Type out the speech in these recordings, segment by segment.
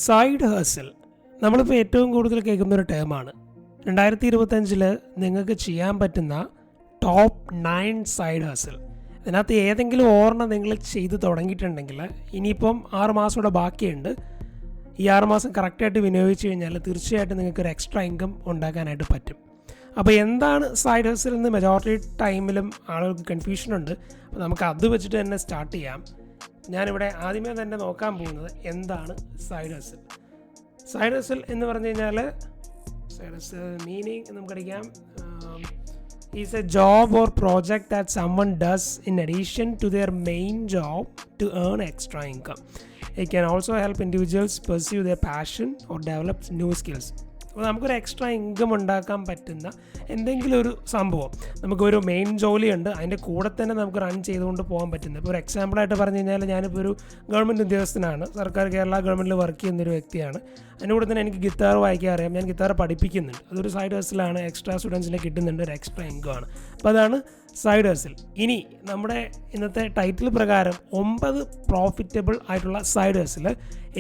Side ഹസിൽ നമ്മളിപ്പോൾ ഏറ്റവും കൂടുതൽ കേൾക്കുന്നൊരു ടേമാണ്. 2025 നിങ്ങൾക്ക് ചെയ്യാൻ പറ്റുന്ന ടോപ്പ് 9 സൈഡ് ഹസിൽ. ഇതിനകത്ത് ഏതെങ്കിലും ഓർമ്മ നിങ്ങൾ ചെയ്ത് തുടങ്ങിയിട്ടുണ്ടെങ്കിൽ ഇനിയിപ്പം 6 മാസം കൂടെ ബാക്കിയുണ്ട്. ഈ 6 മാസം കറക്റ്റായിട്ട് വിനിയോഗിച്ച് കഴിഞ്ഞാൽ തീർച്ചയായിട്ടും നിങ്ങൾക്കൊരു എക്സ്ട്രാ ഇൻകം ഉണ്ടാക്കാനായിട്ട് പറ്റും. അപ്പോൾ എന്താണ് സൈഡ് ഹസിൽ എന്ന് മെജോറിറ്റി ടൈമിലും ആളുകൾക്ക് കൺഫ്യൂഷനുണ്ട്. അപ്പോൾ നമുക്ക് അത് വെച്ചിട്ട് തന്നെ സ്റ്റാർട്ട് ചെയ്യാം. ഞാനിവിടെ ആദ്യമേ തന്നെ നോക്കാൻ പോകുന്നത് എന്താണ് സൈഡ് ഹസിൽ. സൈഡ് ഹസിൽ എന്ന് പറഞ്ഞു കഴിഞ്ഞാൽ സൈഡ് ഹസിൽ മീനിങ് നമുക്കറിയാം, is a job or project that someone does in addition to their main job to earn extra income. It can also help individuals pursue their passion or develop new skills. അപ്പോൾ നമുക്കൊരു extra income ഉണ്ടാക്കാൻ പറ്റുന്ന എന്തെങ്കിലും ഒരു സംഭവം, നമുക്കൊരു main ജോലിയുണ്ട്, അതിൻ്റെ കൂടെ തന്നെ നമുക്ക് റൺ ചെയ്തുകൊണ്ട് പോകാൻ പറ്റുന്നത്. ഇപ്പോൾ ഒരു എക്സാമ്പിളായിട്ട് പറഞ്ഞു കഴിഞ്ഞാൽ ഞാനിപ്പോൾ ഒരു ഗവൺമെൻറ് ഉദ്യോഗസ്ഥനാണ്, സർക്കാർ കേരള ഗവൺമെൻറ്റിൽ വർക്ക് ചെയ്യുന്നൊരു വ്യക്തിയാണ്. അതിൻ്റെ കൂടെ തന്നെ എനിക്ക് ഗിത്താർ വായിക്കാൻ അറിയാം, ഞാൻ ഗിത്താർ പഠിപ്പിക്കുന്നുണ്ട്. അതൊരു സൈഡ് ഹസിലാണ്, എക്സ്ട്രാ സ്റ്റുഡൻസിനെ കിട്ടുന്നുണ്ട്, ഒരു എക്സ്ട്രാ ഇൻകം ആണ്. അപ്പോൾ അതാണ് സൈഡ് ഹസിൽ. ഇനി നമ്മുടെ ഇന്നത്തെ ടൈറ്റിൽ പ്രകാരം 9 പ്രോഫിറ്റബിൾ ആയിട്ടുള്ള സൈഡ് ഹസിൽ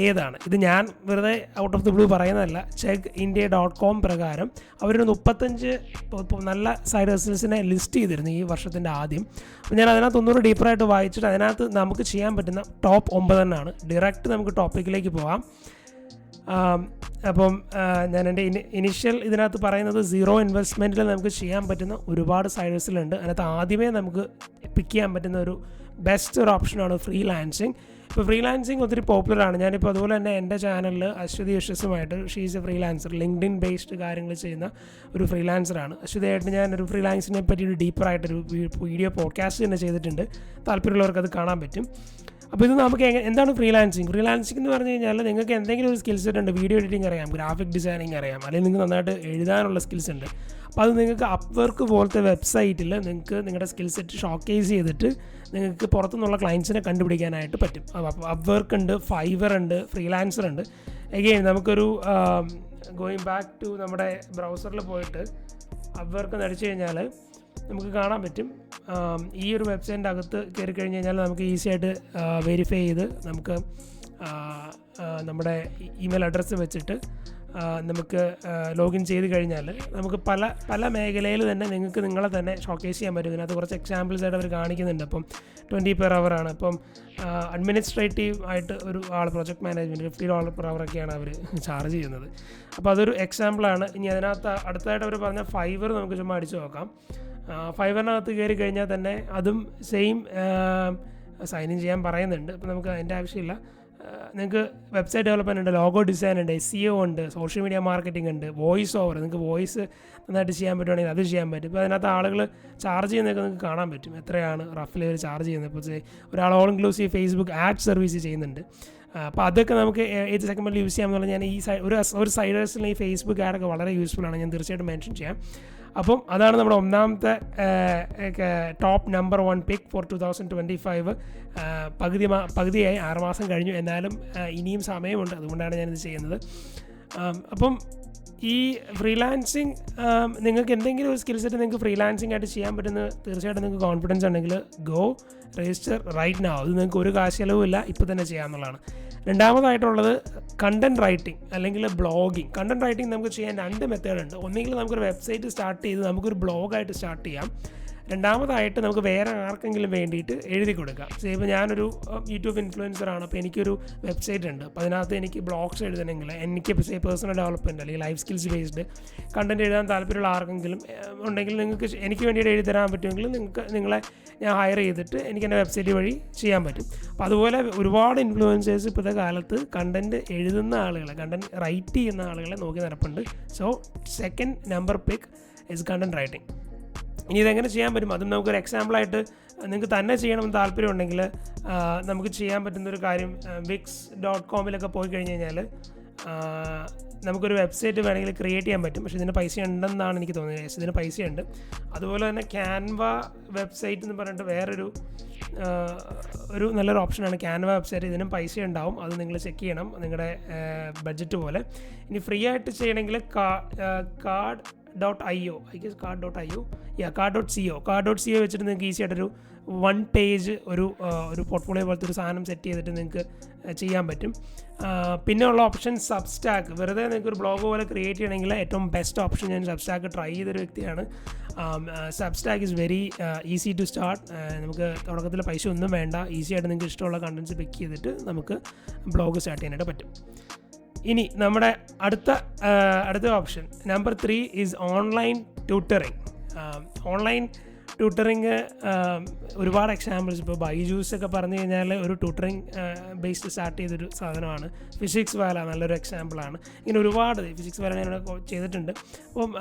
ഏതാണ്? ഇത് ഞാൻ വെറുതെ ഔട്ട് ഓഫ് ദി ബ്ലൂ പറയുന്നതല്ല. check.india.com പ്രകാരം അവരൊരു 35 നല്ല സൈഡ് ഹസിൽസിനെ ലിസ്റ്റ് ചെയ്തിരുന്നു ഈ വർഷത്തിൻ്റെ ആദ്യം. അപ്പോൾ ഞാൻ അതിനകത്ത് ഒന്നുകൂടി ഡീപ്പറായിട്ട് വായിച്ചിട്ട് അതിനകത്ത് നമുക്ക് ചെയ്യാൻ പറ്റുന്ന ടോപ്പ് 9 എണ്ണമാണ്. ഡയറക്റ്റ് നമുക്ക് ടോപ്പിക്കിലേക്ക് പോകാം. അപ്പം ഞാൻ എൻ്റെ ഇനിഷ്യൽ ഇതിനകത്ത് പറയുന്നത് 0 ഇൻവെസ്റ്റ്മെൻറ്റിൽ നമുക്ക് ചെയ്യാൻ പറ്റുന്ന ഒരുപാട് സൈഡ് ഹസിലുണ്ട്. അതിനകത്ത് ആദ്യമേ നമുക്ക് പിക്ക് ചെയ്യാൻ പറ്റുന്ന ഒരു ബെസ്റ്റ് ഒരു ഓപ്ഷനാണ് ഫ്രീലാൻസിങ്. ഇപ്പോൾ ഫ്രീലാൻസിങ് ഒത്തിരി പോപ്പുലറാണ്. ഞാനിപ്പോൾ അതുപോലെ തന്നെ എൻ്റെ ചാനലിൽ അശ്വതി യശസ്സുമായിട്ട്, she's a freelancer, LinkedIn based കാര്യങ്ങൾ ചെയ്യുന്ന ഒരു ഫ്രീലാൻസറാണ്. അശ്വതിയായിട്ട് ഞാനൊരു ഫ്രീലാൻസിനെ പറ്റി ഒരു ഡീപ്പറായിട്ടൊരു വീഡിയോ പോഡ്കാസ്റ്റ് തന്നെ ചെയ്തിട്ടുണ്ട്. താല്പര്യമുള്ളവർക്ക് അത് കാണാൻ പറ്റും. അപ്പോൾ ഇത് നമുക്ക് എന്താണ് ഫ്രീലാൻസിങ് എന്ന് പറഞ്ഞു കഴിഞ്ഞാൽ നിങ്ങൾക്ക് എന്തെങ്കിലും ഒരു സ്കിൽ സെറ്റ് ഉണ്ട്, വീഡിയോ എഡിറ്റിംഗ് അറിയാം, ഗ്രാഫിക് ഡിസൈനിങ് അറിയാം, അല്ലെങ്കിൽ നിങ്ങൾക്ക് നന്നായിട്ട് എഴുതാനുള്ള സ്കിൽസ് ഉണ്ട്. അപ്പോൾ അത് നിങ്ങൾക്ക് അപ്വർക്ക് പോലത്തെ വെബ്സൈറ്റിൽ നിങ്ങൾക്ക് നിങ്ങളുടെ സ്കിൽ സെറ്റ് ഷോക്കേസ് ചെയ്തിട്ട് നിങ്ങൾക്ക് പുറത്തുനിന്നുള്ള ക്ലയൻസിനെ കണ്ടുപിടിക്കാനായിട്ട് പറ്റും. അപ്വർക്ക് ഉണ്ട്, ഫൈവർ ഉണ്ട്, ഫ്രീലാൻസർ ഉണ്ട്. എഗെയിൻ നമുക്കൊരു ഗോയിങ് ബാക്ക് ടു നമ്മുടെ ബ്രൗസറിൽ പോയിട്ട് അപ്വർക്ക് നടിച്ചു കഴിഞ്ഞാൽ നമുക്ക് കാണാൻ പറ്റും. ഈ ഒരു വെബ്സൈറ്റിൻ്റെ അകത്ത് കയറി കഴിഞ്ഞ് കഴിഞ്ഞാൽ നമുക്ക് ഈസി ആയിട്ട് വെരിഫൈ ചെയ്ത് നമുക്ക് നമ്മുടെ ഇമെയിൽ അഡ്രസ്സ് വെച്ചിട്ട് നമുക്ക് ലോഗിൻ ചെയ്ത് കഴിഞ്ഞാൽ നമുക്ക് പല മേഖലയിൽ തന്നെ നിങ്ങൾക്ക് നിങ്ങളെ തന്നെ ഷോക്കേസ് ചെയ്യാൻ പറ്റും. ഇതിനകത്ത് കുറച്ച് എക്സാമ്പിൾസ് ആയിട്ട് അവർ കാണിക്കുന്നുണ്ട്. അപ്പം 20 per hour ആണ്. അപ്പം അഡ്മിനിസ്ട്രേറ്റീവ് ആയിട്ട് ഒരു ആൾ പ്രൊജക്ട് മാനേജ്മെൻറ്റ് $50 per hour ഒക്കെയാണ് അവർ ചാർജ് ചെയ്യുന്നത്. അപ്പോൾ അതൊരു എക്സാമ്പിളാണ്. ഇനി അതിനകത്ത് അടുത്തായിട്ട് അവർ പറഞ്ഞ ഫൈവർ നമുക്ക് ചുമ്മാ അടിച്ചു നോക്കാം. ഫൈവറിനകത്ത് കയറി കഴിഞ്ഞാൽ തന്നെ അതും സെയിം സൈൻ ഇൻ ചെയ്യാൻ പറയുന്നുണ്ട്. അപ്പോൾ നമുക്ക് അതിൻ്റെ ആവശ്യമില്ല. നിങ്ങൾക്ക് വെബ്സൈറ്റ് ഡെവലപ്മെൻറ്റ് ഉണ്ട്, ലോഗോ ഡിസൈൻ ഉണ്ട്, SEO ഉണ്ട്, സോഷ്യൽ മീഡിയ മാർക്കറ്റിംഗ് ഉണ്ട്, വോയിസ് ഓവർ, നിങ്ങൾക്ക് വോയിസ് നന്നായിട്ട് ചെയ്യാൻ പറ്റുവാണെങ്കിൽ അത് ചെയ്യാൻ പറ്റും. ഇപ്പോൾ അതിനകത്ത് ആളുകൾ ചാർജ് ചെയ്യുന്നതൊക്കെ നിങ്ങൾക്ക് കാണാൻ പറ്റും, എത്രയാണ് റഫ്ലി അവർ ചാർജ് ചെയ്യുന്നത്. ഇപ്പോൾ ഒരാൾ all inclusive Facebook add service ചെയ്യുന്നുണ്ട്. അപ്പോൾ അതൊക്കെ നമുക്ക് ഏത് സെഗ്മെൻറ്റിൽ യൂസ് ചെയ്യാമെന്നുള്ള ഞാൻ ഈ ഒരു സൈഡ് ഹസിൽ ഈ ഫേസ്ബുക്ക് ആഡൊക്കെ വളരെ യൂസ്ഫുൾ ആണ്, ഞാൻ തീർച്ചയായിട്ടും മെൻഷൻ ചെയ്യാം. അപ്പം അതാണ് നമ്മുടെ ഒന്നാമത്തെ ടോപ്പ് നമ്പർ 1 പിക്ക് ഫോർ 2025. പകുതിയായി 6 മാസം കഴിഞ്ഞു, എന്നാലും ഇനിയും സമയമുണ്ട്, അതുകൊണ്ടാണ് ഞാനിത് ചെയ്യുന്നത്. അപ്പം ഈ ഫ്രീലാൻസിങ് നിങ്ങൾക്ക് എന്തെങ്കിലും ഒരു സ്കിൽ സെറ്റ് നിങ്ങൾക്ക് ഫ്രീലാൻസിങ് ആയിട്ട് ചെയ്യാൻ പറ്റുന്ന തീർച്ചയായിട്ടും നിങ്ങൾക്ക് കോൺഫിഡൻസ് ഉണ്ടെങ്കിൽ ഗോ രജിസ്റ്റർ റൈറ്റ് നൗ. അത് നിങ്ങൾക്ക് ഒരു കാശ് ചിലവുമില്ല, ഇപ്പോൾ തന്നെ ചെയ്യാമെന്നുള്ളതാണ്. രണ്ടാമതായിട്ടുള്ളത് കണ്ടൻറ് റൈറ്റിംഗ് അല്ലെങ്കിൽ ബ്ലോഗിങ്. കണ്ടൻറ് റൈറ്റിംഗ് നമുക്ക് ചെയ്യാൻ 2 മെത്തേഡുണ്ട്. ഒന്നെങ്കിൽ നമുക്കൊരു വെബ്സൈറ്റ് സ്റ്റാർട്ട് ചെയ്ത് നമുക്കൊരു ബ്ലോഗായിട്ട് സ്റ്റാർട്ട് ചെയ്യാം. രണ്ടാമതായിട്ട് നമുക്ക് വേറെ ആർക്കെങ്കിലും വേണ്ടിയിട്ട് എഴുതി കൊടുക്കാം. ഇപ്പോൾ ഞാനൊരു യൂട്യൂബ് ഇൻഫ്ലുവൻസറാണ്, അപ്പോൾ എനിക്കൊരു വെബ്സൈറ്റ് ഉണ്ട്. അപ്പോൾ അതിനകത്ത് എനിക്ക് ബ്ലോഗ്സ് എഴുതണമെങ്കിൽ, എനിക്ക് പേഴ്സണൽ ഡെവലപ്മെൻറ്റ് അല്ലെങ്കിൽ ലൈഫ് സ്കിൽസ് ബേസ്ഡ് കണ്ടൻറ്റ് എഴുതാൻ താല്പര്യമുള്ള ആർക്കെങ്കിലും ഉണ്ടെങ്കിൽ നിങ്ങൾക്ക് എനിക്ക് വേണ്ടിയിട്ട് എഴുതി തരാൻ പറ്റുമെങ്കിൽ നിങ്ങളെ ഞാൻ ഹയർ ചെയ്തിട്ട് എനിക്ക് എൻ്റെ വെബ്സൈറ്റ് വഴി ചെയ്യാൻ പറ്റും. അപ്പോൾ അതുപോലെ ഒരുപാട് ഇൻഫ്ലുവൻസേഴ്സ് ഇപ്പോഴത്തെ കാലത്ത് കണ്ടൻറ്റ് എഴുതുന്ന ആളുകളെ, കണ്ടൻറ്റ് റൈറ്റ് ചെയ്യുന്ന ആളുകളെ നോക്കി നടപ്പുണ്ട്. So second number pick is content writing. ഇനി ഇതെങ്ങനെ ചെയ്യാൻ പറ്റും, അതും നമുക്കൊരു എക്സാമ്പിളായിട്ട് നിങ്ങൾക്ക് തന്നെ ചെയ്യണമെന്ന് താല്പര്യമുണ്ടെങ്കിൽ നമുക്ക് ചെയ്യാൻ പറ്റുന്നൊരു കാര്യം, wix.com പോയി കഴിഞ്ഞ് കഴിഞ്ഞാൽ നമുക്കൊരു വെബ്സൈറ്റ് വേണമെങ്കിൽ ക്രിയേറ്റ് ചെയ്യാൻ പറ്റും. പക്ഷേ ഇതിന് പൈസ ഉണ്ടെന്നാണ് എനിക്ക് തോന്നുന്നത്. ഇതിന് പൈസയുണ്ട്. അതുപോലെ തന്നെ ക്യാൻവ വെബ്സൈറ്റ് എന്ന് പറഞ്ഞിട്ട് വേറൊരു നല്ലൊരു ഓപ്ഷനാണ് ക്യാൻവ വെബ്സൈറ്റ്. ഇതിനും പൈസ ഉണ്ടാവും, അത് നിങ്ങൾ ചെക്ക് ചെയ്യണം നിങ്ങളുടെ ബഡ്ജറ്റ് പോലെ. ഇനി ഫ്രീ ആയിട്ട് ചെയ്യണമെങ്കിൽ Card.io, I guess Card.io, Card.co വെച്ചിട്ട് നിങ്ങൾക്ക് ഈസി ആയിട്ടൊരു 1 പേജ് ഒരു പോർട്ട്ഫോളിയോ പോലത്തെ ഒരു സാധനം സെറ്റ് ചെയ്തിട്ട് നിങ്ങൾക്ക് ചെയ്യാൻ പറ്റും. പിന്നെ ഉള്ള ഓപ്ഷൻ Substack. വെറുതെ നിങ്ങൾക്ക് ഒരു ബ്ലോഗ് പോലെ ക്രിയേറ്റ് ചെയ്യണമെങ്കിൽ ഏറ്റവും ബെസ്റ്റ് ഓപ്ഷൻ, ഞാൻ Substack ട്രൈ ചെയ്തൊരു വ്യക്തിയാണ്. Substack is very easy to start. നമുക്ക് തുടക്കത്തിൽ പൈസ ഒന്നും വേണ്ട, ഈസി ആയിട്ട് നിങ്ങൾക്ക് ഇഷ്ടമുള്ള കണ്ടൻസ് പിക്ക് ചെയ്തിട്ട് നമുക്ക് ബ്ലോഗ് സ്റ്റാർട്ട് ചെയ്യാനായിട്ട് പറ്റും. ഇനി നമ്മുടെ അടുത്ത option number 3 is online tutoring. Online tutoring ഒരുപാട് എക്സാമ്പിൾസ്, ഇപ്പോൾ ബൈജൂസ് ഒക്കെ പറഞ്ഞു കഴിഞ്ഞാൽ ഒരു ട്യൂട്ടറിങ് ബേസ്ഡ് സ്റ്റാർട്ട് ചെയ്തൊരു സാധനമാണ്. ഫിസിക്സ് വാല നല്ലൊരു എക്സാമ്പിളാണ്. ഇങ്ങനെ ഒരുപാട് ഫിസിക്സ് വാല ഞാൻ ചെയ്തിട്ടുണ്ട്. അപ്പം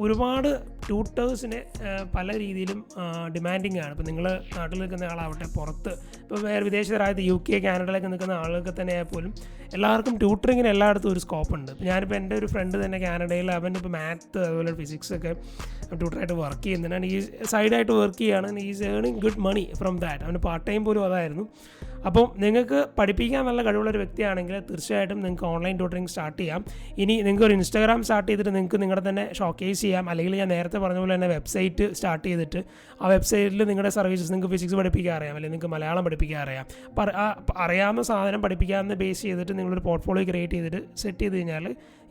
ഒരുപാട് ട്യൂട്ടേഴ്സിനെ പല രീതിയിലും ഡിമാൻഡിങ് ആണ്. ഇപ്പോൾ നിങ്ങൾ നാട്ടിൽ നിൽക്കുന്ന ആളാവട്ടെ, പുറത്ത് ഇപ്പോൾ വേറെ വിദേശ രാജ്യത്ത് UK, കാനഡയിലൊക്കെ നിൽക്കുന്ന ആളുകൾക്ക് തന്നെ പോലും എല്ലാവർക്കും ട്യൂട്ടറിങ്ങിന് എല്ലായിടത്തും ഒരു സ്കോപ്പ് ഉണ്ട്. ഇപ്പോൾ ഞാനിപ്പോൾ എൻ്റെ ഒരു ഫ്രണ്ട് തന്നെ കാനഡയിൽ, അവൻ ഇപ്പോൾ മാത്ത് അതുപോലെ ഫിസിക്സ് ഒക്കെ ട്യൂട്ടറായിട്ട് വർക്ക് ചെയ്യുന്നുണ്ട്. ഈ സൈഡായിട്ട് വർക്ക് ചെയ്യുകയാണ്. Is earning good money from that. അവന് പാർട്ട് ടൈം പോലും അതായിരുന്നു. അപ്പോൾ നിങ്ങൾക്ക് പഠിപ്പിക്കാൻ നല്ല കഴിവുള്ളൊരു വ്യക്തിയാണെങ്കിൽ തീർച്ചയായിട്ടും നിങ്ങൾക്ക് ഓൺലൈൻ ട്യൂട്ടറിങ് സ്റ്റാർട്ട് ചെയ്യാം. ഇനി നിങ്ങൾക്ക് ഒരു ഇൻസ്റ്റാഗ്രാം സ്റ്റാർട്ട് ചെയ്തിട്ട് നിങ്ങൾക്ക് നിങ്ങളുടെ തന്നെ ഷോക്കേസ് ചെയ്യാം. അല്ലെങ്കിൽ ഞാൻ നേരത്തെ പറഞ്ഞ പോലെ തന്നെ വെബ്സൈറ്റ് സ്റ്റാർട്ട് ചെയ്തിട്ട് ആ വെബ്സൈറ്റിൽ നിങ്ങളുടെ സർവീസസ്, നിങ്ങൾക്ക് ഫിസിക്സ് പഠിപ്പിക്കാൻ അറിയാം, അല്ലെങ്കിൽ നിങ്ങൾക്ക് മലയാളം പഠിപ്പിക്കാൻ അറിയാം, അറിയാവുന്ന സാധനം പഠിപ്പിക്കാമെന്ന് ബേസ് ചെയ്തിട്ട് നിങ്ങളൊരു പോർട്ട്ഫോളിയോ ക്രിയേറ്റ് ചെയ്തിട്ട് സെറ്റ് ചെയ്ത് കഴിഞ്ഞാൽ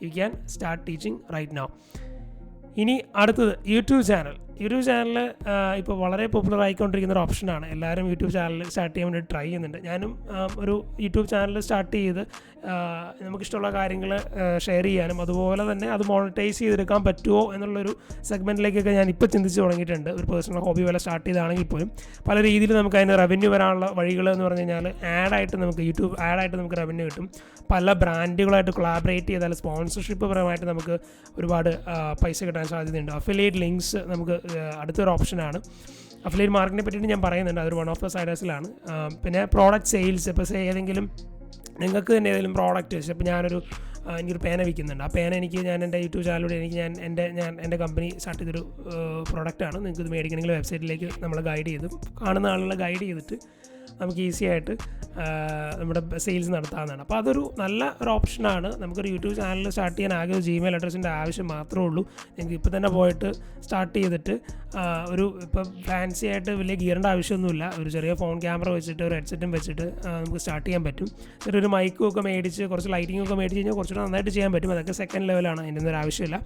you can start teaching right now. ഇനി അടുത്തത് യൂട്യൂബ് ചാനൽ. യൂട്യൂബ് ചാനൽ ഇപ്പോൾ വളരെ പോപ്പുലർ ആയിക്കൊണ്ടിരിക്കുന്ന ഒരു ഓപ്ഷനാണ്. എല്ലാവരും യൂട്യൂബ് ചാനൽ സ്റ്റാർട്ട് ചെയ്യാൻ വേണ്ടി ട്രൈ ചെയ്യുന്നുണ്ട്. ഞാനും ഒരു യൂട്യൂബ് ചാനൽ സ്റ്റാർട്ട് ചെയ്ത് നമുക്കിഷ്ടമുള്ള കാര്യങ്ങൾ ഷെയർ ചെയ്യാനും അതുപോലെ തന്നെ അത് മോണിറ്റൈസ് ചെയ്തെടുക്കാൻ പറ്റുമോ എന്നുള്ളൊരു സെഗ്മെൻറ്റിലേക്കൊക്കെ ഞാൻ ഇപ്പോൾ ചിന്തിച്ച് തുടങ്ങിയിട്ടുണ്ട്. ഒരു പേഴ്സണൽ ഹോബി പോലെ സ്റ്റാർട്ട് ചെയ്താണെങ്കിൽ പോലും പല രീതിയിൽ നമുക്ക് അതിന് റവന്യൂ വരാനുള്ള വഴികൾ എന്ന് പറഞ്ഞു കഴിഞ്ഞാൽ യൂട്യൂബ് ആഡായിട്ട് നമുക്ക് റവന്യൂ കിട്ടും. പല ബ്രാൻഡുകളായിട്ട് കൊളാബറേറ്റ് ചെയ്താൽ സ്പോൺസർഷിപ്പ് പരമായിട്ട് നമുക്ക് ഒരുപാട് പൈസ കിട്ടാൻ സാധ്യതയുണ്ട്. അഫിലിയേറ്റ് ലിങ്ക്സ് നമുക്ക് അടുത്തൊരു ഓപ്ഷനാണ്. അഫിലിയേറ്റ് മാർക്കറ്റിനെ പറ്റിയിട്ട് ഞാൻ പറയുന്നുണ്ട്, അതൊരു വൺ ഓഫ് ദ സൈഡേഴ്സിലാണ്. പിന്നെ പ്രോഡക്റ്റ് സെയിൽസ്. ഇപ്പോൾ ഏതെങ്കിലും നിങ്ങൾക്ക് തന്നെ ഏതെങ്കിലും പ്രോഡക്റ്റ് വെച്ച്, ഇപ്പോൾ എനിക്കൊരു പേന വിൽക്കുന്നുണ്ട്. ആ പേന ഞാൻ എൻ്റെ യൂട്യൂബ് ചാനലിലൂടെ എൻ്റെ കമ്പനി സ്റ്റാർട്ട് ചെയ്തൊരു പ്രോഡക്റ്റാണ്. നിങ്ങൾക്ക് ഇത് മേടിക്കണമെങ്കിൽ വെബ്സൈറ്റിലേക്ക് നമ്മൾ ഗൈഡ് ചെയ്ത്, കാണുന്ന ആളുകളെ ഗൈഡ് ചെയ്തിട്ട് നമുക്ക് ഈസി ആയിട്ട് നമ്മുടെ സെയിൽസ് നടത്താവുന്നതാണ്. അപ്പോൾ അതൊരു നല്ല ഒരു ഓപ്ഷനാണ്. നമുക്കൊരു യൂട്യൂബ് ചാനൽ സ്റ്റാർട്ട് ചെയ്യാൻ ആകെ ഒരു ജിമെയിൽ അഡ്രസ്സിൻ്റെ ആവശ്യം മാത്രമേ ഉള്ളൂ. നിങ്ങൾക്ക് ഇപ്പോൾ തന്നെ പോയിട്ട് സ്റ്റാർട്ട് ചെയ്തിട്ട് ഇപ്പം ഫാൻസി ആയിട്ട് വലിയ ഗിയറിൻ്റെ ആവശ്യമൊന്നുമില്ല. ഒരു ചെറിയ ഫോൺ ക്യാമറ വെച്ചിട്ട് ഒരു ഹെഡ്സെറ്റും വെച്ചിട്ട് നമുക്ക് സ്റ്റാർട്ട് ചെയ്യാൻ പറ്റും. ചെറിയൊരു മൈക്കും ഒക്കെ മേടിച്ച് കുറച്ച് ലൈറ്റിംഗ് ഒക്കെ മേടിച്ച് കഴിഞ്ഞാൽ കുറച്ചുകൂടെ നന്നായിട്ട് ചെയ്യാൻ പറ്റും. അതൊക്കെ സെക്കൻഡ് ലെവലാണ്, അതിൻ്റെ ഒന്നും ഒരു ആവശ്യമില്ല.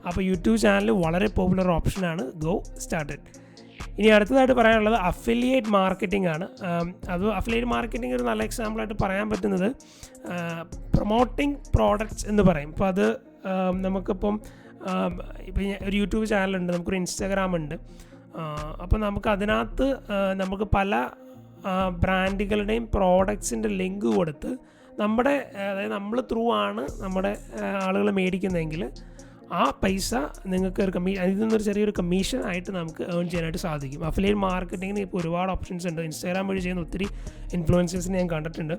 അപ്പോൾ യൂട്യൂബ് ചാനൽ വളരെ പോപ്പുലർ ഓപ്ഷനാണ്. Go started. ഇനി അടുത്തതായിട്ട് പറയാനുള്ളത് അഫിലിയേറ്റ് മാർക്കറ്റിംഗ് ആണ്. അത് അഫിലിയേറ്റ് മാർക്കറ്റിംഗ് ഒരു നല്ല എക്സാമ്പിളായിട്ട് പറയാൻ പറ്റുന്നത് പ്രൊമോട്ടിംഗ് പ്രോഡക്റ്റ്സ് എന്ന് പറയും. അപ്പോൾ അത് നമുക്കിപ്പം ഇപ്പം ഒരു യൂട്യൂബ് ചാനലുണ്ട്, നമുക്കൊരു ഇൻസ്റ്റാഗ്രാം ഉണ്ട്. അപ്പോൾ നമുക്ക് അതിനകത്ത് നമുക്ക് പല ബ്രാൻഡുകളുടെയും പ്രോഡക്ട്സിൻ്റെ ലിങ്ക് കൊടുത്ത് അതായത് നമ്മൾ ത്രൂ ആണ് നമ്മുടെ ആളുകൾ മേടിക്കുന്നതെങ്കിൽ ആ പൈസ നിങ്ങൾക്ക് അതിൽ നിന്നൊരു ചെറിയൊരു കമ്മീഷൻ ആയിട്ട് നമുക്ക് ഏൺ ചെയ്യാനായിട്ട് സാധിക്കും. അഫിലിയേറ്റ് മാർക്കറ്റിങ്ങിന് ഇപ്പോൾ ഒരുപാട് ഓപ്ഷൻസ് ഉണ്ട്. ഇൻസ്റ്റാഗ്രാം വഴി ചെയ്യുന്ന ഒത്തിരി ഇൻഫ്ലുവൻസേഴ്സിനെ ഞാൻ കണ്ടിട്ടുണ്ട്.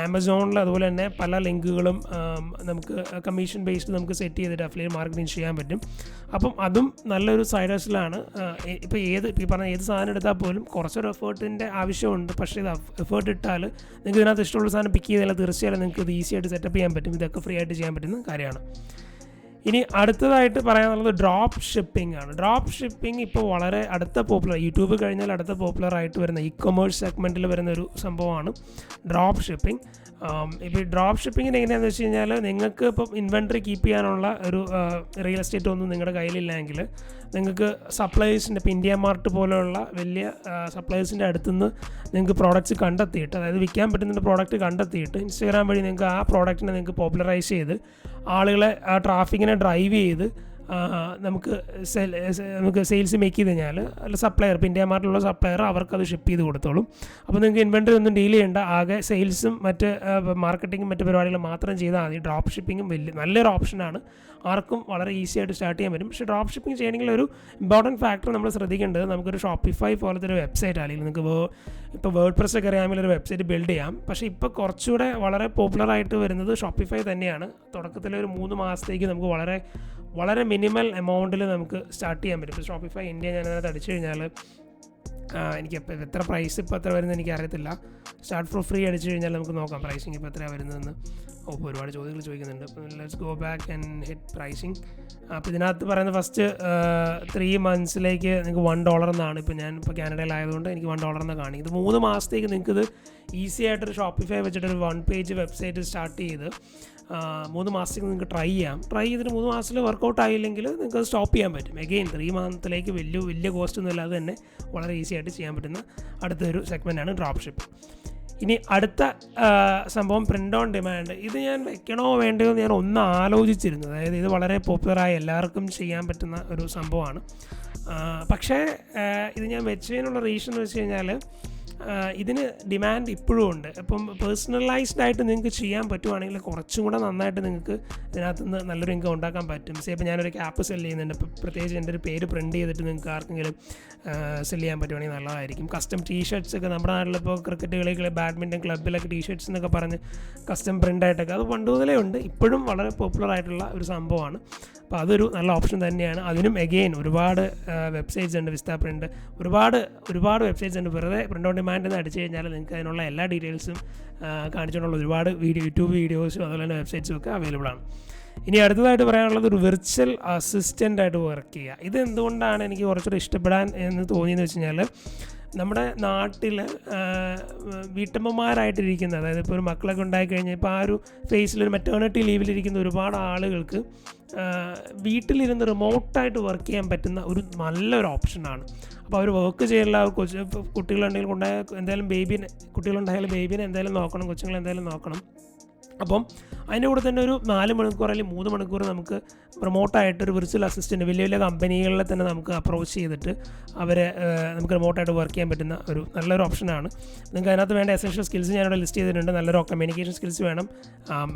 ആമസോണിൽ അതുപോലെ തന്നെ പല ലിങ്കുകളും നമുക്ക് കമ്മീഷൻ ബേസ്ഡ് നമുക്ക് സെറ്റ് ചെയ്തിട്ട് അഫിലിയേറ്റ് മാർക്കറ്റിംഗ് ചെയ്യാൻ പറ്റും. അപ്പം അതും നല്ലൊരു സൈഡ് ഹസലാണ്. ഇപ്പോൾ ഈ പറഞ്ഞ ഏത് സാധനം എടുത്താൽ പോലും കുറച്ചൊരു എഫേർട്ടിൻ്റെ ആവശ്യമുണ്ട്. പക്ഷേ ഇത് എഫേർട്ട് ഇട്ടാൽ നിങ്ങൾക്ക് ഇതിനകത്ത് ഇഷ്ടമുള്ള സാധനം പിക്ക് ചെയ്താൽ തീർച്ചയായും നിങ്ങൾക്ക് ഇത് ഈസി ആയിട്ട് സെറ്റപ്പ് ചെയ്യാൻ പറ്റും. ഇതൊക്കെ ഫ്രീ ആയിട്ട് ചെയ്യാൻ പറ്റുന്ന കാര്യമാണ്. ഇനി അടുത്തതായിട്ട് പറയാനുള്ളത് ഡ്രോപ്പ് ഷിപ്പിംഗ് ആണ്. ഡ്രോപ്പ് ഷിപ്പിംഗ് ഇപ്പോൾ വളരെ യൂട്യൂബ് കഴിഞ്ഞാൽ അടുത്ത പോപ്പുലറായിട്ട് വരുന്ന ഇ-കൊമേഴ്സ് സെഗ്മെൻറ്റിൽ വരുന്ന ഒരു സംഭവമാണ് ഡ്രോപ്പ് ഷിപ്പിംഗ്. ഇപ്പോൾ ഈ ഡ്രോപ്പ് ഷിപ്പിങ്ങിന് എങ്ങനെയാണെന്ന് വെച്ച് കഴിഞ്ഞാൽ നിങ്ങൾക്ക് ഇപ്പം ഇൻവെൻട്രി കീപ്പ് ചെയ്യാനുള്ള ഒരു റിയൽ എസ്റ്റേറ്റ് ഒന്നും നിങ്ങളുടെ കയ്യിലില്ലെങ്കിൽ നിങ്ങൾക്ക് സപ്ലയേഴ്സിൻ്റെ ഇപ്പോൾ ഇന്ത്യ മാർട്ട് പോലെയുള്ള വലിയ സപ്ലയേഴ്സിൻ്റെ അടുത്തുനിന്ന് നിങ്ങൾക്ക് പ്രോഡക്റ്റ്സ് കണ്ടെത്തിയിട്ട്, അതായത് വിൽക്കാൻ പറ്റുന്ന പ്രോഡക്റ്റ് കണ്ടെത്തിയിട്ട് ഇൻസ്റ്റാഗ്രാം വഴി നിങ്ങൾക്ക് ആ പ്രോഡക്റ്റിനെ നിങ്ങൾക്ക് പോപ്പുലറൈസ് ചെയ്ത് ആളുകളെ ആ ട്രാഫിക്കിനെ ഡ്രൈവ് ചെയ്ത് നമുക്ക് സെയിൽസ് മേക്ക് ചെയ്ത് കഴിഞ്ഞാൽ സപ്ലയർ, ഇപ്പോൾ ഇന്ത്യ മാർട്ടിലുള്ള സപ്ലയർ അവർക്കത് ഷിപ്പ് ചെയ്ത് കൊടുത്തോളും. അപ്പോൾ നിങ്ങൾക്ക് ഇൻവെൻട്രി ഒന്നും ഡീൽ ചെയ്യേണ്ട, ആകെ സെയിൽസും മറ്റ് മാർക്കറ്റിങ്ങും മറ്റ് പരിപാടികളും മാത്രം ചെയ്താൽ മതി. ഡ്രോപ്പ് ഷിപ്പിങ്ങും നല്ലൊരു ഓപ്ഷനാണ്. ആർക്കും വളരെ ഈസി ആയിട്ട് സ്റ്റാർട്ട് ചെയ്യാൻ പറ്റും. പക്ഷേ ഡ്രോപ്പ് ഷിപ്പിംഗ് ചെയ്യണമെങ്കിൽ ഒരു ഇമ്പോർട്ടൻറ്റ് ഫാക്ടർ നമ്മൾ ശ്രദ്ധിക്കേണ്ടത്, നമുക്കൊരു ഷോപ്പിഫൈ പോലത്തെ ഒരു വെബ്സൈറ്റ് അല്ലെങ്കിൽ നിങ്ങൾക്ക് ഇപ്പോൾ വേർഡ് പ്രസ് ഒക്കെ അറിയാമെങ്കിൽ ഒരു വെബ്സൈറ്റ് ബിൽഡ് ചെയ്യാം. പക്ഷേ ഇപ്പോൾ കുറച്ചുകൂടെ വളരെ പോപ്പുലറായിട്ട് വരുന്നത് ഷോപ്പിഫൈ തന്നെയാണ്. തുടക്കത്തിലൊരു 3 മാസത്തേക്ക് നമുക്ക് വളരെ മിനിമൽ എമൗണ്ടിൽ നമുക്ക് സ്റ്റാർട്ട് ചെയ്യാൻ പറ്റും. ഇപ്പോൾ ഷോപ്പിഫൈ ഇന്ത്യ ഞാനതിനകത്ത് അടിച്ചു കഴിഞ്ഞാൽ എനിക്കിപ്പോൾ എത്ര പ്രൈസ് ഇപ്പോൾ എത്ര വരുന്നത് എനിക്കറിയത്തില്ല. സ്റ്റാർട്ട് ഫോർ ഫ്രീ അടിച്ചു കഴിഞ്ഞാൽ നമുക്ക് നോക്കാം പ്രൈസിങ് ഇപ്പോൾ എത്രയാണ് വരുന്നതെന്ന്. ഒരുപാട് ചോദ്യങ്ങൾ ചോദിക്കുന്നുണ്ട്. Let's go back and hit pricing. അപ്പോൾ ഇതിനകത്ത് പറയുന്നത് ഫസ്റ്റ് 3 monthsലേക്ക് നിങ്ങൾക്ക് $1 എന്നാണ്. ഇപ്പോൾ കാനഡയിലായതുകൊണ്ട് എനിക്ക് $1 എന്ന് കാണി. ഇത് 3 മാസത്തേക്ക് നിങ്ങൾക്കിത് ഈസി ആയിട്ടൊരു ഷോപ്പിഫൈ വെച്ചിട്ടൊരു 1 page വെബ്സൈറ്റ് സ്റ്റാർട്ട് ചെയ്ത് 3 മാസത്തേക്ക് നിങ്ങൾക്ക് ട്രൈ ചെയ്തിട്ട് 3 മാസത്തിൽ വർക്കൗട്ട് ആയില്ലെങ്കിൽ നിങ്ങൾക്ക് അത് സ്റ്റോപ്പ് ചെയ്യാൻ പറ്റും. എഗെയിൻ 3 monthsലേക്ക് വലിയ കോസ്റ്റ് ഒന്നും ഇല്ലാതെ തന്നെ വളരെ ഈസി ആയിട്ട് ചെയ്യാൻ പറ്റുന്ന അടുത്തൊരു സെഗ്മെൻറ്റാണ് ഡ്രോപ്പ് ഷിപ്പ്. ഇനി അടുത്ത സംഭവം പ്രിൻ്റ് ഓൺ ഡിമാൻഡ്. ഇത് ഞാൻ വെക്കണോ വേണ്ടയോ എന്ന് ഞാൻ ഒന്ന് ആലോചിച്ചിരുന്നു. അതായത് ഇത് വളരെ പോപ്പുലറായി എല്ലാവർക്കും ചെയ്യാൻ പറ്റുന്ന ഒരു സംഭവമാണ്. പക്ഷേ ഇത് ഞാൻ വെച്ചതിനുള്ള റീസൺ എന്ന് വെച്ച് കഴിഞ്ഞാൽ ഇതിന് ഡിമാൻഡ് ഇപ്പോഴും ഉണ്ട്. അപ്പം പേഴ്സണലൈസ്ഡ് ആയിട്ട് നിങ്ങൾക്ക് ചെയ്യാൻ പറ്റുവാണെങ്കിൽ കുറച്ചും കൂടെ നന്നായിട്ട് നിങ്ങൾക്ക് ഇതിനകത്ത് നിന്ന് നല്ലൊരു ഇൻകം ഉണ്ടാക്കാൻ പറ്റും. ഇപ്പോൾ ഞാനൊരു ക്യാപ്പ് സെല് ചെയ്യുന്നുണ്ട്. ഇപ്പോൾ പ്രത്യേകിച്ച് എൻ്റെ ഒരു പേര് പ്രിൻറ്റ് ചെയ്തിട്ട് നിങ്ങൾക്ക് ആർക്കെങ്കിലും സെല് ചെയ്യാൻ പറ്റുവാണെങ്കിൽ നല്ലതായിരിക്കും. കസ്റ്റം ടീഷർട്ട്സ് ഒക്കെ നമ്മുടെ നാട്ടിലിപ്പോൾ ക്രിക്കറ്റ് കളികൾ, ബാഡ്മിൻ്റൺ ക്ലബ്ബിലൊക്കെ ടീഷർട്ട്സ് എന്നൊക്കെ പറഞ്ഞ് കസ്റ്റം പ്രിൻ്റായിട്ടൊക്കെ അത് പണ്ട് മുതലേ ഉണ്ട്. ഇപ്പോഴും വളരെ പോപ്പുലർ ആയിട്ടുള്ള ഒരു സംഭവമാണ്. അപ്പോൾ അതൊരു നല്ല ഓപ്ഷൻ തന്നെയാണ്. അതിനും എഗെയിൻ ഒരുപാട് വെബ്സൈറ്റ്സ് ഉണ്ട്. വിസ്ത പ്രിൻ്റ്, ഒരുപാട് വെബ്സൈറ്റ്സ് ഉണ്ട്. വെറുതെ പ്രിൻ്റ് ഓൺ ഡിമാൻഡ് എന്ന് അടിച്ചു കഴിഞ്ഞാൽ നിങ്ങൾക്ക് അതിനുള്ള എല്ലാ ഡീറ്റെയിൽസും കാണിച്ചുകൊണ്ടുള്ള ഒരുപാട് യൂട്യൂബ് വീഡിയോസും അതുപോലെ തന്നെ വെബ്സൈറ്റ്സും ഒക്കെ അവൈലബിൾ ആണ്. ഇനി അടുത്തതായിട്ട് പറയാനുള്ളത് ഒരു വിർച്വൽ അസിസ്റ്റൻ്റായിട്ട് വർക്ക് ചെയ്യുക. ഇത് എന്തുകൊണ്ടാണ് എനിക്ക് കുറച്ചുകൂടി ഇഷ്ടപ്പെടാൻ എന്ന് തോന്നിയെന്ന് വെച്ച് കഴിഞ്ഞാൽ നമ്മുടെ നാട്ടിൽ വീട്ടമ്മമാരായിട്ടിരിക്കുന്ന, അതായത് ഇപ്പോൾ ഒരു മക്കളൊക്കെ ഉണ്ടായിക്കഴിഞ്ഞാൽ ഇപ്പോൾ ആ ഒരു ഫേസിലൊരു മെറ്റേണിറ്റി ലീവിലിരിക്കുന്ന ഒരുപാട് ആളുകൾക്ക് വീട്ടിലിരുന്ന് റിമോട്ടായിട്ട് വർക്ക് ചെയ്യാൻ പറ്റുന്ന ഒരു നല്ലൊരു ഓപ്ഷനാണ്. അപ്പോൾ അവർ വർക്ക് ചെയ്യില്ല. കുട്ടികളുണ്ടെങ്കിൽ എന്തായാലും കുട്ടികളുണ്ടായാലും ബേബീനെ എന്തായാലും നോക്കണം, കൊച്ചുങ്ങളെ എന്തായാലും നോക്കണം. അപ്പം അതിൻ്റെ കൂടെ തന്നെ ഒരു 4 മണിക്കൂർ അല്ലെങ്കിൽ 3 മണിക്കൂർ നമുക്ക് റിമോട്ടായിട്ടൊരു വിർച്വൽ അസിസ്റ്റൻറ്റ് വലിയ കമ്പനികളിൽ തന്നെ നമുക്ക് അപ്രോച്ച് ചെയ്തിട്ട് അവരെ നമുക്ക് റിമോട്ടായിട്ട് വർക്ക് ചെയ്യാൻ പറ്റുന്ന ഒരു നല്ലൊരു ഓപ്ഷനാണ്. നിങ്ങൾക്ക് അതിനകത്ത് വേണ്ട എസെൻഷ്യൽ സ്കിൽസ് ഞാനിവിടെ ലിസ്റ്റ് ചെയ്തിട്ടുണ്ട്. നല്ലൊരു കമ്മ്യൂണിക്കേഷൻ സ്കിൽസ് വേണം,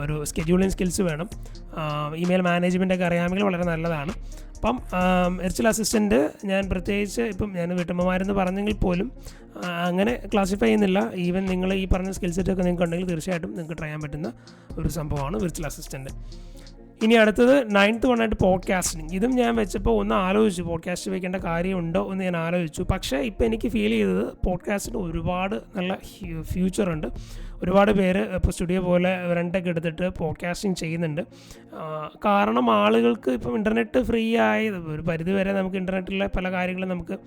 ഒരു സ്കെഡ്യൂളിംഗ് സ്കിൽസ് വേണം, ഇമെയിൽ മാനേജ്മെൻറ്റൊക്കെ അറിയാമെങ്കിൽ വളരെ നല്ലതാണ്. അപ്പം വിർച്വൽ അസിസ്റ്റൻറ്റ് ഞാൻ പ്രത്യേകിച്ച് ഞാൻ വീട്ടമ്മമാരെന്ന് പറഞ്ഞെങ്കിൽ പോലും അങ്ങനെ ക്ലാസിഫൈ ചെയ്യുന്നില്ല. ഈവൻ നിങ്ങൾ ഈ പറഞ്ഞ സ്കിൽ സെറ്റൊക്കെ നിങ്ങൾക്ക് ഉണ്ടെങ്കിൽ തീർച്ചയായിട്ടും നിങ്ങൾക്ക് ട്രൈ ചെയ്യാൻ പറ്റുന്ന ഒരു സംഭവമാണ് വിർച്വൽ അസിസ്റ്റൻറ്റ്. ഇനി അടുത്തത് 9th വണ്ണായിട്ട് പോഡ്കാസ്റ്റിംഗ്. ഇതും ഞാൻ വെച്ചപ്പോൾ ഒന്ന് ആലോചിച്ചു, പോഡ്കാസ്റ്റ് വയ്ക്കേണ്ട കാര്യമുണ്ടോ എന്ന് ഞാൻ ആലോചിച്ചു. പക്ഷേ ഇപ്പോൾ എനിക്ക് ഫീൽ ചെയ്തത് പോഡ്കാസ്റ്റിന് ഒരുപാട് നല്ല ഫ്യൂച്ചറുണ്ട്. ഒരുപാട് പേര് ഇപ്പോൾ സ്റ്റുഡിയോ പോലെ റെൻ്റൊക്കെ എടുത്തിട്ട് പോഡ്കാസ്റ്റിംഗ് ചെയ്യുന്നുണ്ട്. കാരണം ആളുകൾക്ക് ഇപ്പം ഇൻ്റർനെറ്റ് ഫ്രീ ആയത് ഒരു പരിധി വരെ നമുക്ക് ഇൻ്റർനെറ്റിലെ പല കാര്യങ്ങളും നമുക്ക്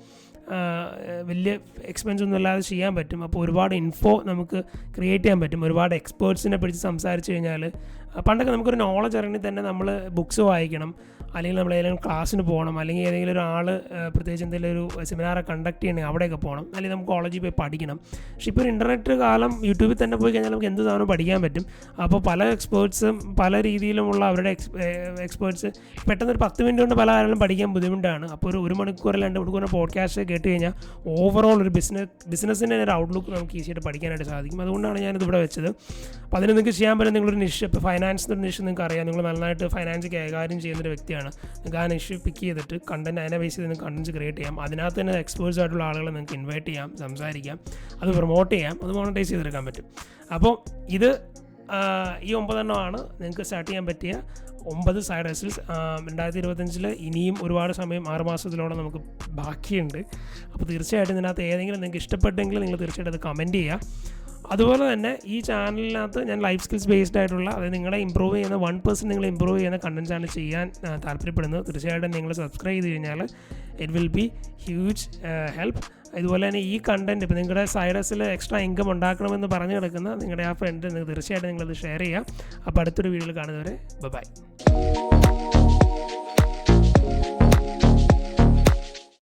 വലിയ എക്സ്പെൻസ് ഒന്നും ഇല്ലാതെ ചെയ്യാൻ പറ്റും. അപ്പോൾ ഒരുപാട് ഇൻഫോ നമുക്ക് ക്രിയേറ്റ് ചെയ്യാൻ പറ്റും. ഒരുപാട് എക്സ്പേർട്സിനെ പിടിച്ച് സംസാരിച്ച് കഴിഞ്ഞാൽ പണ്ടൊക്കെ നമുക്കൊരു നോളജ് അറിയണമെങ്കിൽ തന്നെ നമ്മൾ ബുക്സ് വായിക്കണം, അല്ലെങ്കിൽ നമ്മൾ ഏതെങ്കിലും ക്ലാസ്സിന് പോകണം, അല്ലെങ്കിൽ ഏതെങ്കിലും ഒരാൾ പ്രത്യേകിച്ച് എന്തെങ്കിലും ഒരു സെമിനാറൊക്കെ കണ്ടക്ട് ചെയ്യണമെങ്കിൽ അവിടെയൊക്കെ പോകണം, അല്ലെങ്കിൽ നമുക്ക് കോളേജിൽ പോയി പഠിക്കണം. പക്ഷേ ഇപ്പോൾ ഒരു ഇൻ്റർനെറ്റ് കാലം യൂട്യൂബിൽ തന്നെ പോയി കഴിഞ്ഞാൽ നമുക്ക് എന്ത് സാധനം പഠിക്കാൻ പറ്റും. അപ്പോൾ പല എക്സ്പേർട്സും പല രീതിയിലുമുള്ള അവരുടെ എക്സ്പേർട്സ് പെട്ടെന്നൊരു 10 മിനിറ്റ് കൊണ്ട് പല കാര്യങ്ങളും പഠിക്കാൻ ബുദ്ധിമുട്ടാണ്. അപ്പോൾ ഒരു മണിക്കൂർ 2 മണിക്കൂർ പോഡ്കാസ്റ്റ് കേട്ട് കഴിഞ്ഞാൽ ഓവറോൾ ഒരു ബിസിനസ്സിൻ്റെ ഒരു ഔട്ട്ലുക്ക് നമുക്ക് ഈസിയായിട്ട് പഠിക്കാനായിട്ട് സാധിക്കും. അതുകൊണ്ടാണ് ഞാനിത് ഇവിടെ വെച്ചത്. അപ്പോൾ അതിന് നിങ്ങൾക്ക് ചെയ്യാൻ പറ്റും. നിങ്ങളൊരു നിഷ്, ഇപ്പോൾ ഫൈനാൻസിൻ്റെ ഒരു നിഷ് നിങ്ങൾക്ക് അറിയാം, നിങ്ങൾ നന്നായിട്ട് ഫൈനാൻസ് കൈകാര്യം ചെയ്യുന്നൊരു വ്യക്തിയാണ്. നിങ്ങൾക്ക് ആ നിഷ് പിക്ക് ചെയ്തിട്ട് കണ്ടൻറ്റ് അതിനെ ബേസ് ചെയ്ത് നിങ്ങൾക്ക് കണ്ടൻസ് ക്രിയേറ്റ് ചെയ്യാം. അതിനകത്ത് തന്നെ എക്സ്പേർട്സ് ആയിട്ടുള്ള ആളുകളെ നിങ്ങൾക്ക് ഇൻവൈറ്റ് ചെയ്യാം, സംസാരിക്കാം, അത് പ്രൊമോട്ട് ചെയ്യാം, അത് മോണിറ്റൈസ് ചെയ്തെടുക്കാൻ പറ്റും. അപ്പോൾ ഇത് ഈ 9 എണ്ണമാണ് നിങ്ങൾക്ക് സ്റ്റാർട്ട് ചെയ്യാൻ പറ്റിയ 9 സൈഡ് ഹസിൽസ്. 2025 ഇനിയും ഒരുപാട് സമയം 6 മാസത്തിലോടെ നമുക്ക് ബാക്കിയുണ്ട്. അപ്പോൾ തീർച്ചയായിട്ടും ഇതിനകത്ത് ഏതെങ്കിലും നിങ്ങൾക്ക് ഇഷ്ടപ്പെട്ടെങ്കിൽ നിങ്ങൾ തീർച്ചയായിട്ടും അത് കമൻറ്റ് ചെയ്യുക. അതുപോലെ തന്നെ ഈ ചാനലിനകത്ത് ഞാൻ ലൈഫ് സ്കിൽസ് ബേസ്ഡ് ആയിട്ടുള്ള, അതായത് നിങ്ങളെ ഇമ്പ്രൂവ് ചെയ്യുന്ന 1% നിങ്ങൾ ഇമ്പ്രൂവ് ചെയ്യുന്ന കണ്ടൻസാണ് ചെയ്യാൻ താല്പര്യപ്പെടുന്നത്. തീർച്ചയായിട്ടും നിങ്ങൾ സബ്സ്ക്രൈബ് ചെയ്ത് കഴിഞ്ഞാൽ it will be huge help. ഇതുപോലെ തന്നെ ഈ കണ്ടൻറ്റ് ഇപ്പോൾ നിങ്ങളുടെ സൈഡ് ഹസിൽ എക്സ്ട്രാ ഇൻകം ഉണ്ടാക്കണമെന്ന് പറഞ്ഞു കിടക്കുന്ന നിങ്ങളുടെ ആ ഫ്രണ്ട് തീർച്ചയായിട്ടും നിങ്ങളത് ഷെയർ ചെയ്യുക. അപ്പോൾ അടുത്തൊരു വീഡിയോയിൽ കാണുന്നവരെ ബൈ.